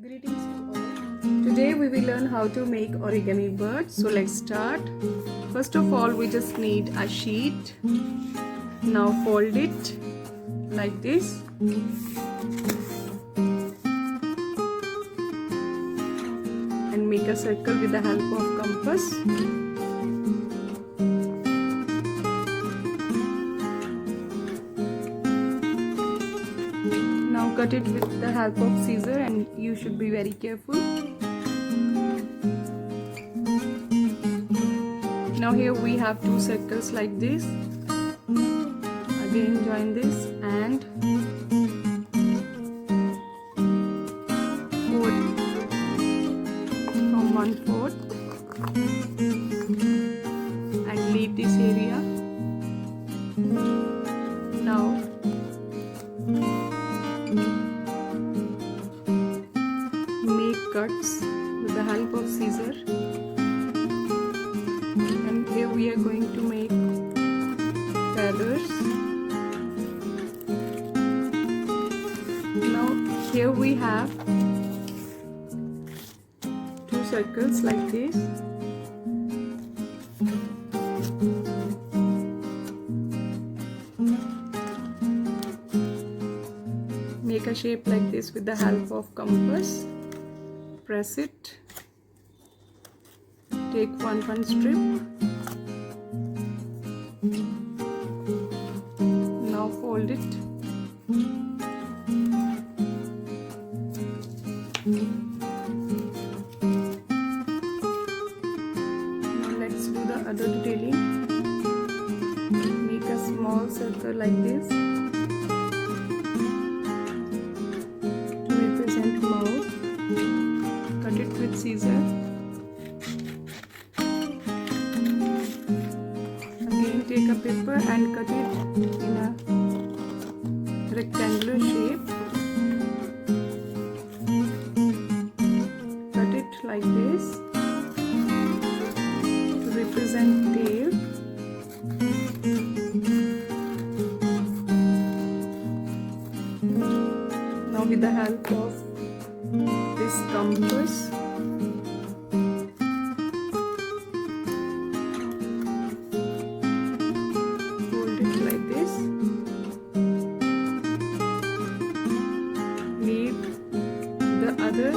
Greetings to all. Today we will learn how to make origami birds. So let's start. First of all, we just need a sheet. Now fold it like this. And make a circle with the help of compass. Now cut it with the help of scissor, and you should be very careful. Now here we have two circles like this. Again join this and fold from 1/4 and leave this area. Now make cuts with the help of scissor, and here we are going to make feathers. Now here we have two circles like this. Make a shape like this with the help of compass. Press it. Take one strip. Now fold it. Now let's do the other detailing. Make a small circle like this to represent mouth. Cut it with scissor. Again take a paper and cut it in a rectangular shape. Cut it like this to represent tail. Now with the help of this compass, fold it like this. Leave the other.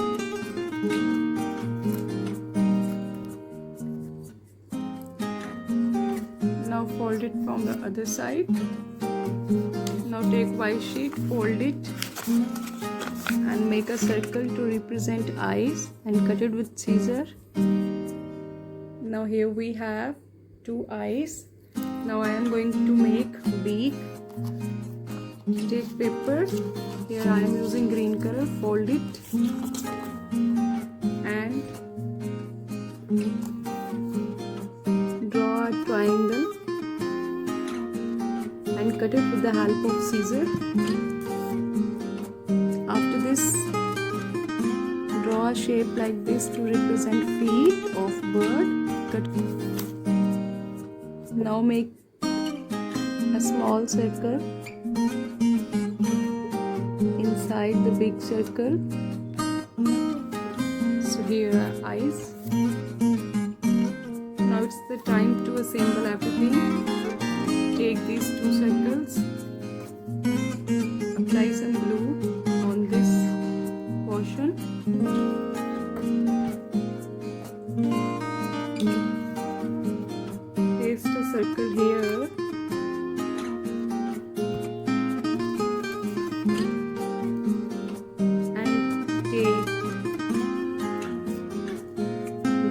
Now fold it from the other side. Now take white sheet, fold it and make a circle to represent eyes and cut it with scissor. Now here we have two eyes. Now I am going to make beak. Take paper. Here I am using green color. Fold it and draw a triangle and cut it with the help of scissor. After this, draw a shape like this to represent feet of bird. Cut. Now make a small circle inside the big circle. So here are eyes. Now it's the time to assemble everything. Take these two circles, apply some glue on this portion. Paste a circle here. And take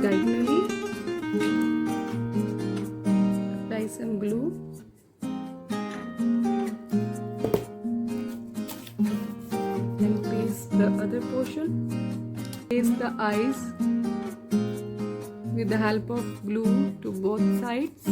diagonally. Apply some glue. And paste the other portion. Paste the eyes with the help of glue to both sides.